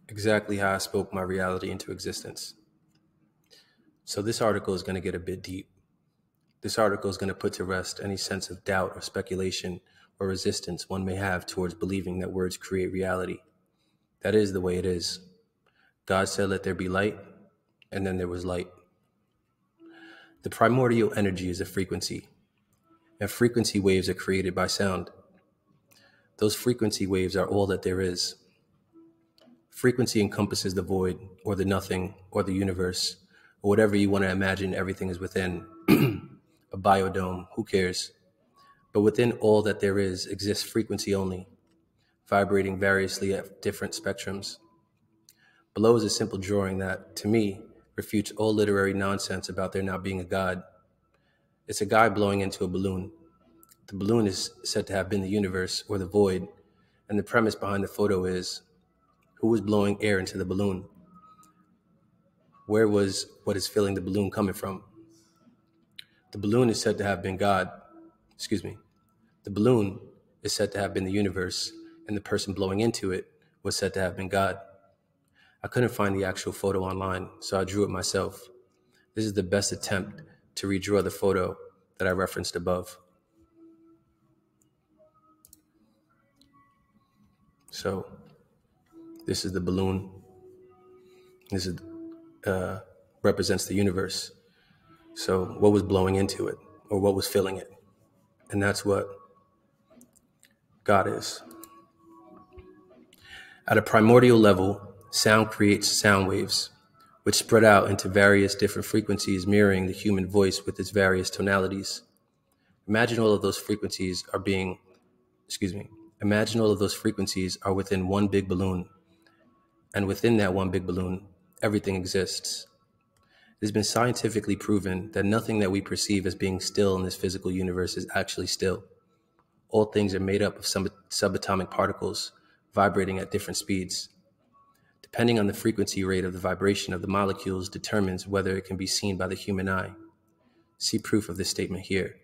exactly how I spoke my reality into existence. So this article is going to get a bit deep. This article is going to put to rest any sense of doubt or speculation or resistance one may have towards believing that words create reality. That is the way it is. God said, "Let there be light," and then there was light. The primordial energy is a frequency, and frequency waves are created by sound. Those frequency waves are all that there is. Frequency encompasses the void, or the nothing, or the universe, or whatever you want to imagine everything is within. A biodome, who cares? But within all that there is exists frequency only, vibrating variously at different spectrums. Below is a simple drawing that, to me, refutes all literary nonsense about there not being a God. It's a guy blowing into a balloon. The balloon is said to have been the universe, or the void, and the premise behind the photo is, who was blowing air into the balloon? Where was what is filling the balloon coming from? The balloon is said to have been God. The balloon is said to have been the universe, and the person blowing into it was said to have been God. I couldn't find the actual photo online, so I drew it myself. This is the best attempt to redraw the photo that I referenced above. So this is the balloon. This is represents the universe. So what was blowing into it, or what was filling it? And that's what God is. At a primordial level, sound creates sound waves, which spread out into various different frequencies mirroring the human voice with its various tonalities. Imagine all of those frequencies are Imagine all of those frequencies are within one big balloon, and within that one big balloon, everything exists. It has been scientifically proven that nothing that we perceive as being still in this physical universe is actually still. All things are made up of subatomic particles vibrating at different speeds. Depending on the frequency rate of the vibration of the molecules determines whether it can be seen by the human eye. See proof of this statement here.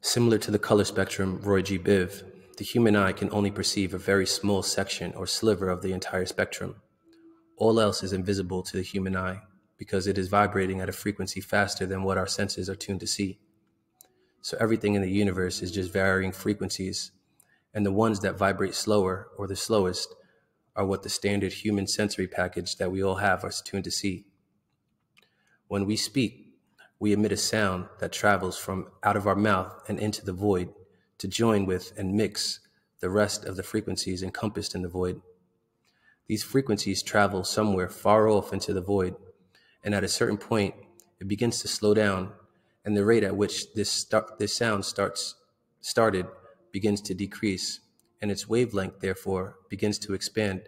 Similar to the color spectrum, Roy G. Biv, the human eye can only perceive a very small section or sliver of the entire spectrum. All else is invisible to the human eye because it is vibrating at a frequency faster than what our senses are tuned to see. So everything in the universe is just varying frequencies, and the ones that vibrate slower or the slowest are what the standard human sensory package that we all have are tuned to see. When we speak, we emit a sound that travels from out of our mouth and into the void to join with and mix the rest of the frequencies encompassed in the void. These frequencies travel somewhere far off into the void, and at a certain point, it begins to slow down, and the rate at which this sound started begins to decrease, and its wavelength, therefore, begins to expand,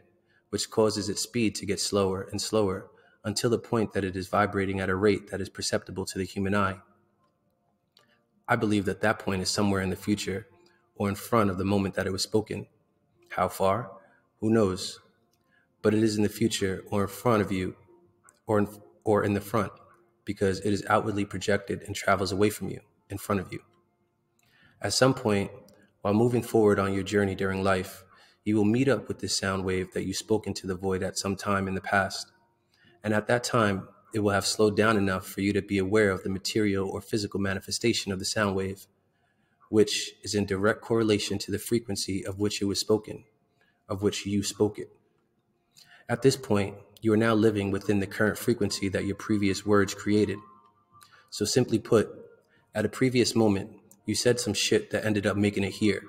which causes its speed to get slower and slower until the point that it is vibrating at a rate that is perceptible to the human eye. I believe that that point is somewhere in the future or in front of the moment that it was spoken. How far? Who knows? But it is in the future or in front of you or in the front because it is outwardly projected and travels away from you, in front of you. At some point, while moving forward on your journey during life, you will meet up with this sound wave that you spoke into the void at some time in the past. And at that time, it will have slowed down enough for you to be aware of the material or physical manifestation of the sound wave, which is in direct correlation to the frequency of which it was spoken, of which you spoke it. At this point, you are now living within the current frequency that your previous words created. So simply put, at a previous moment, you said some shit that ended up making it here,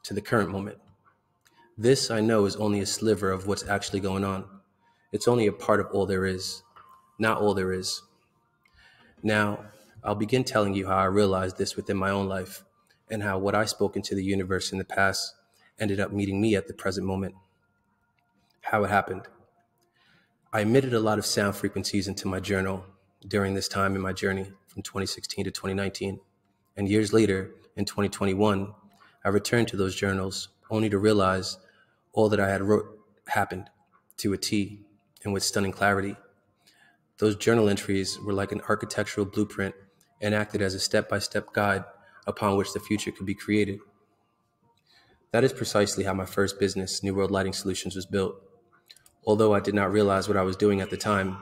to the current moment. This, I know, is only a sliver of what's actually going on. It's only a part of all there is, not all there is. Now, I'll begin telling you how I realized this within my own life, and how what I spoke into the universe in the past ended up meeting me at the present moment. How it happened. I emitted a lot of sound frequencies into my journal during this time in my journey from 2016 to 2019. And years later, in 2021, I returned to those journals only to realize all that I had wrote happened to a T and with stunning clarity. Those journal entries were like an architectural blueprint and acted as a step-by-step guide upon which the future could be created. That is precisely how my first business, New World Lighting Solutions, was built. Although I did not realize what I was doing at the time,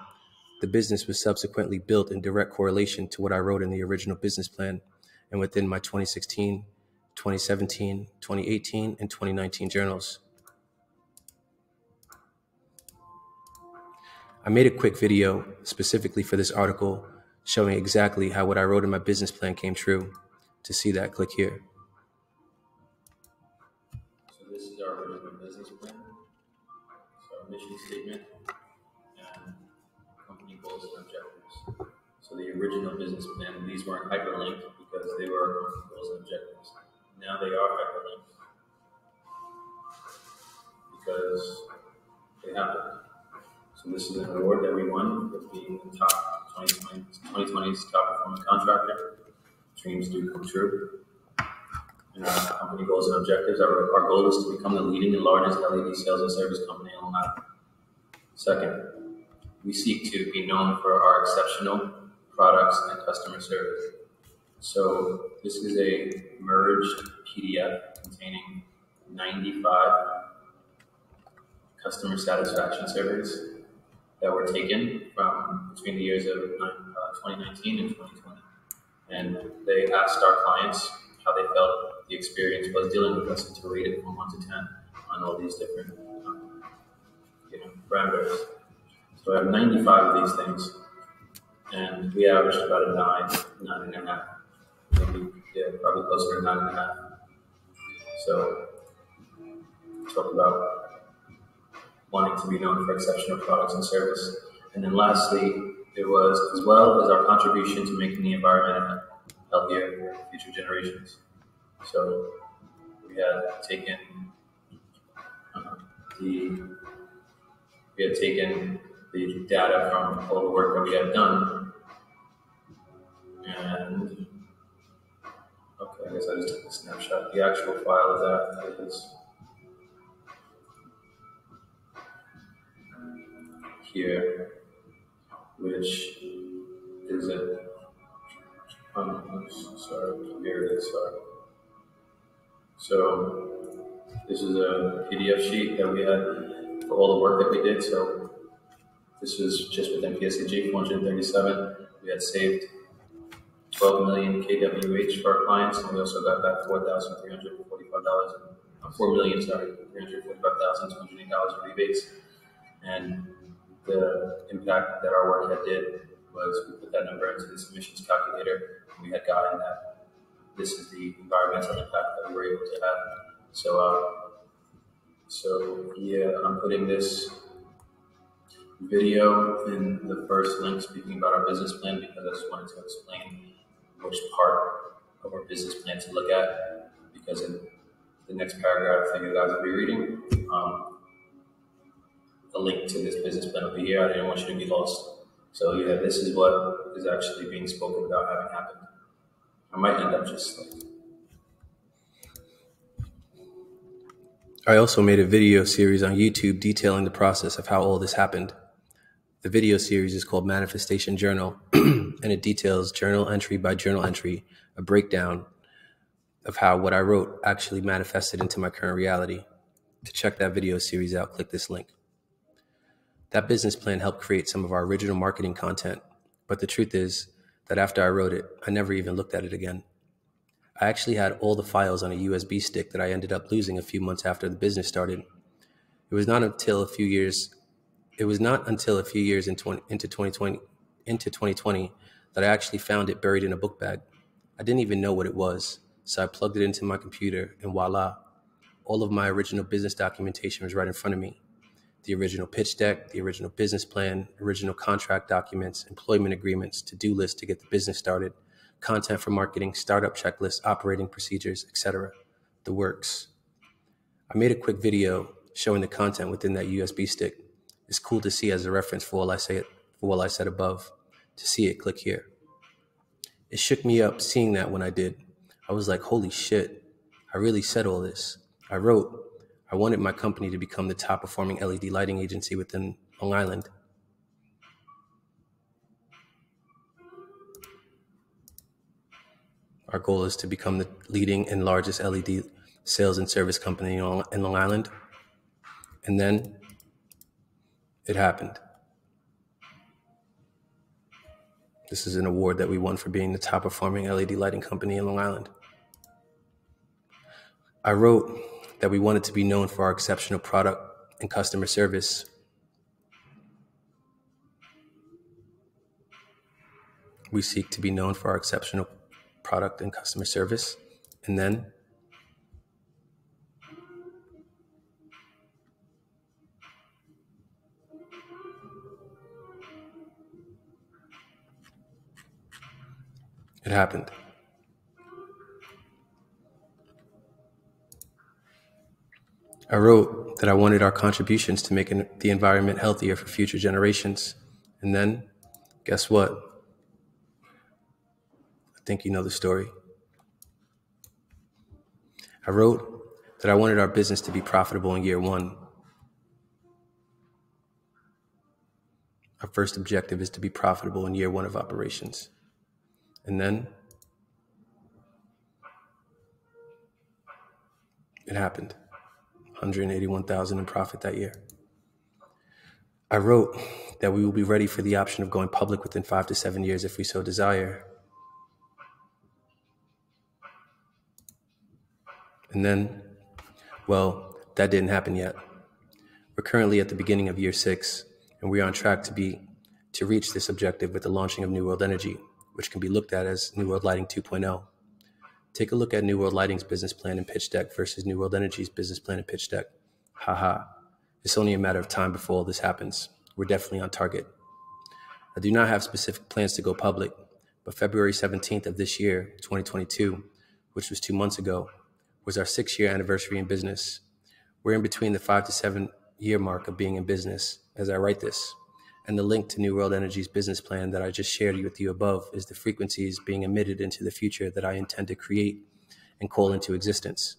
the business was subsequently built in direct correlation to what I wrote in the original business plan and within my 2016, 2017, 2018, and 2019 journals. I made a quick video specifically for this article showing exactly how what I wrote in my business plan came true. To see that, click here. So this is our original business plan. So our mission statement and company goals and objectives. So the original business plan, these weren't hyperlinked because they were our company goals and objectives. Now they are hyperlinked because they happened. So this is an award that we won for being the top 2020's top performing contractor. Dreams do come true. And our company goals and objectives, our goal is to become the leading and largest LED sales and service company in Long Island. Second, we seek to be known for our exceptional products and customer service. So this is a merged PDF containing 95 customer satisfaction surveys that were taken from between the years of 2019 and 2020. And they asked our clients how they felt the experience was dealing with us and to rate it from 1 to 10 on all these different parameters. So I have 95 of these things, and we averaged about a 9.5. Maybe, probably closer to 9.5. So talk about wanting to be known for exceptional products and service. And then lastly, it was as well as our contribution to making the environment healthier for future generations. So we had taken the data from all the work that we had done, and okay, I guess I just took a snapshot. The actual file of that is here, which is a here it is. Sorry. So this is a PDF sheet that we had for all the work that we did. So this was just within PSEG 437. We had saved 12 million kWh for our clients, and we also got back $345,208 rebates. And the impact that our work had did was we put that number into this emissions calculator, and we had gotten that this is the environmental impact that we were able to have. So yeah, I'm putting this video in the first link speaking about our business plan because I just wanted to explain which part of our business plan to look at, because in the next paragraph that you guys will be reading, a link to this business plan will be here. I didn't want you to be lost. So yeah, this is what is actually being spoken about having happened. I might end up just like... I also made a video series on YouTube detailing the process of how all this happened. The video series is called Manifestation Journal, and it details journal entry by journal entry, a breakdown of how what I wrote actually manifested into my current reality. To check that video series out, click this link. That business plan helped create some of our original marketing content, but the truth is that after I wrote it, I never even looked at it again. I actually had all the files on a USB stick that I ended up losing a few months after the business started. It was not until a few years into 2020 that I actually found it buried in a book bag. I didn't even know what it was, so I plugged it into my computer, and voila, all of my original business documentation was right in front of me. The original pitch deck, the original business plan, original contract documents, employment agreements, to-do list to get the business started, content for marketing, startup checklists, operating procedures, etc. The works. I made a quick video showing the content within that USB stick. It's cool to see as a reference for all I said above. To see it, click here. It shook me up seeing that when I did. I was like, holy shit, I really said all this. I wrote, I wanted my company to become the top performing LED lighting agency within Long Island. Our goal is to become the leading and largest LED sales and service company in Long Island. And then it happened. This is an award that we won for being the top performing LED lighting company in Long Island. I wrote that we wanted to be known for our exceptional product and customer service. We seek to be known for our exceptional product and customer service. And then it happened. I wrote that I wanted our contributions to make the environment healthier for future generations. And then, guess what? I think you know the story. I wrote that I wanted our business to be profitable in year one. Our first objective is to be profitable in year one of operations. And then it happened. 181,000 in profit that year. I wrote that we will be ready for the option of going public within 5 to 7 years if we so desire. And then, well, that didn't happen yet. We're currently at the beginning of year 6, and we're on track to reach this objective with the launching of New World Energy, which can be looked at as New World Lighting 2.0. Take a look at New World Lighting's business plan and pitch deck versus New World Energy's business plan and pitch deck. Haha. It's only a matter of time before all this happens. We're definitely on target. I do not have specific plans to go public, but February 17th of this year, 2022, which was 2 months ago, was our 6-year anniversary in business. We're in between the 5 to 7 year mark of being in business as I write this. And the link to New World Energy's business plan that I just shared with you above is the frequencies being emitted into the future that I intend to create and call into existence.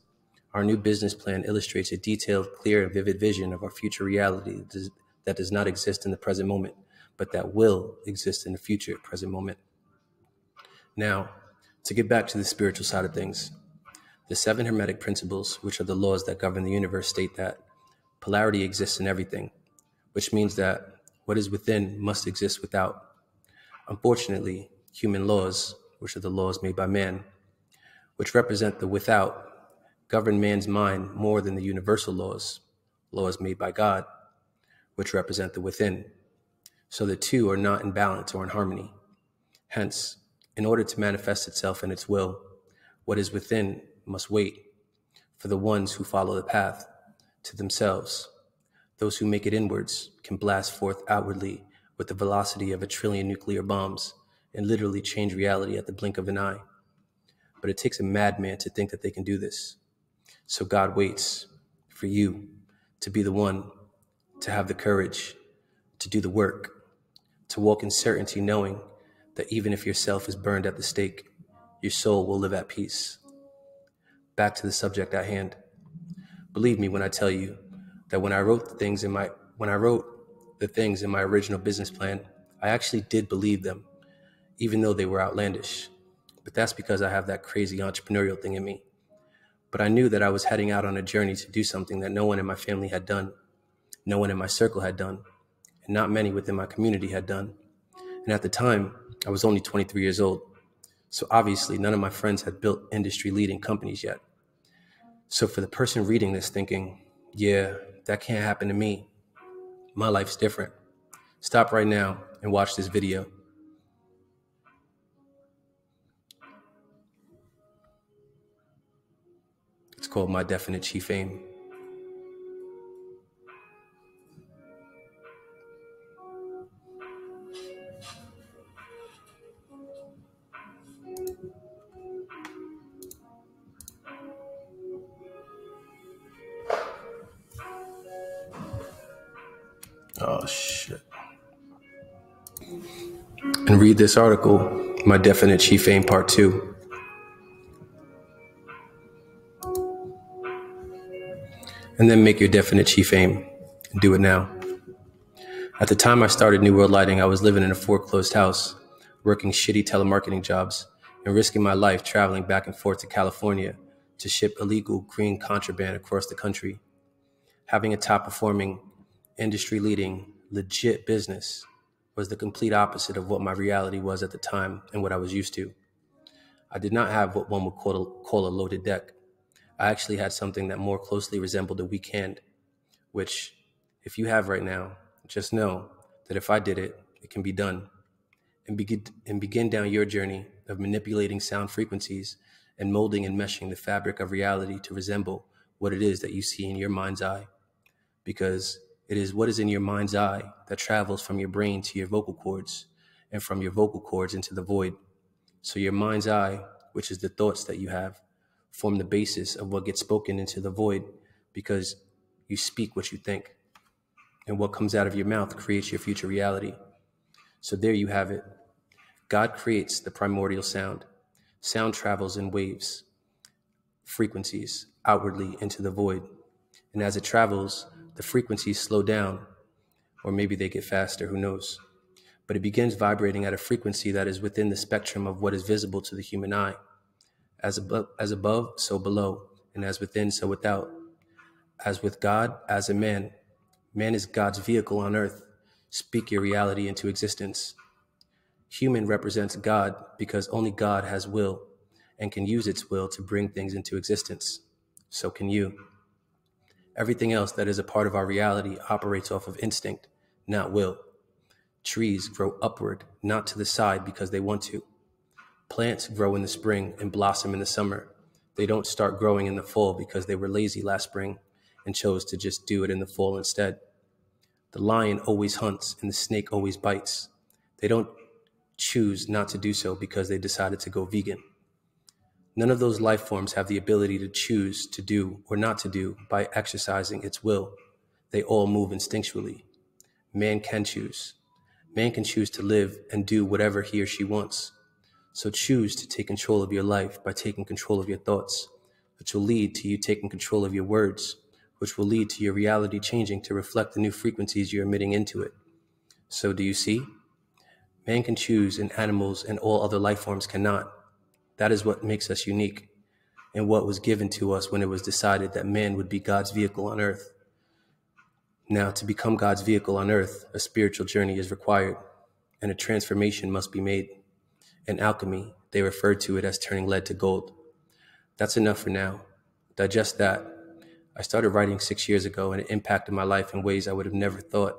Our new business plan illustrates a detailed, clear, and vivid vision of our future reality that does not exist in the present moment, but that will exist in the future present moment. Now, to get back to the spiritual side of things, the 7 Hermetic principles, which are the laws that govern the universe, state that polarity exists in everything, which means that what is within must exist without. Unfortunately, human laws, which are the laws made by man, which represent the without, govern man's mind more than the universal laws made by God, which represent the within. So the two are not in balance or in harmony. Hence, in order to manifest itself in its will, what is within must wait for the ones who follow the path to themselves. Those who make it inwards can blast forth outwardly with the velocity of 1 trillion nuclear bombs and literally change reality at the blink of an eye. But it takes a madman to think that they can do this. So God waits for you to be the one to have the courage to do the work, to walk in certainty knowing that even if your self is burned at the stake, your soul will live at peace. Back to the subject at hand. Believe me when I tell you that when I wrote the things in my original business plan, I actually did believe them, even though they were outlandish. But that's because I have that crazy entrepreneurial thing in me. But I knew that I was heading out on a journey to do something that no one in my family had done, no one in my circle had done, and not many within my community had done. And at the time, I was only 23 years old. So obviously, none of my friends had built industry-leading companies yet. So for the person reading this thinking, yeah, that can't happen to me, my life's different, stop right now and watch this video. It's called My Definite Chief Aim. Oh, shit. And read this article, My Definite Chief Aim Part 2. And then make your definite chief aim and do it now. At the time I started New World Lighting, I was living in a foreclosed house, working shitty telemarketing jobs, and risking my life traveling back and forth to California to ship illegal green contraband across the country. Having a top-performing, industry-leading, legit business was the complete opposite of what my reality was at the time and what I was used to. I did not have what one would call a loaded deck. I actually had something that more closely resembled a weak hand, which, if you have right now, just know that if I did it, it can be done. And begin down your journey of manipulating sound frequencies and molding and meshing the fabric of reality to resemble what it is that you see in your mind's eye. Because it is what is in your mind's eye that travels from your brain to your vocal cords, and from your vocal cords into the void. So your mind's eye, which is the thoughts that you have, form the basis of what gets spoken into the void, because you speak what you think. And what comes out of your mouth creates your future reality. So there you have it. God creates the primordial sound. Sound travels in waves, frequencies, outwardly into the void. And as it travels, the frequencies slow down, or maybe they get faster, who knows? But it begins vibrating at a frequency that is within the spectrum of what is visible to the human eye. As above, so below, and as within, so without. As with God, as a man. Man is God's vehicle on earth. Speak your reality into existence. Human represents God because only God has will and can use its will to bring things into existence. So can you. Everything else that is a part of our reality operates off of instinct, not will. Trees grow upward, not to the side because they want to. Plants grow in the spring and blossom in the summer. They don't start growing in the fall because they were lazy last spring and chose to just do it in the fall instead. The lion always hunts and the snake always bites. They don't choose not to do so because they decided to go vegan. None of those life forms have the ability to choose to do or not to do by exercising its will. They all move instinctually. Man can choose. Man can choose to live and do whatever he or she wants. So choose to take control of your life by taking control of your thoughts, which will lead to you taking control of your words, which will lead to your reality changing to reflect the new frequencies you're emitting into it. So do you see? Man can choose and animals and all other life forms cannot. That is what makes us unique and what was given to us when it was decided that man would be God's vehicle on earth. Now, to become God's vehicle on earth, a spiritual journey is required and a transformation must be made. In alchemy, they referred to it as turning lead to gold. That's enough for now. Digest that. I started writing 6 years ago and it impacted my life in ways I would have never thought.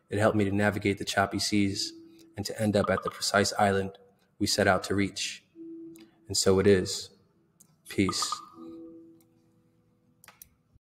It helped me to navigate the choppy seas and to end up at the precise island we set out to reach. And so it is. Peace.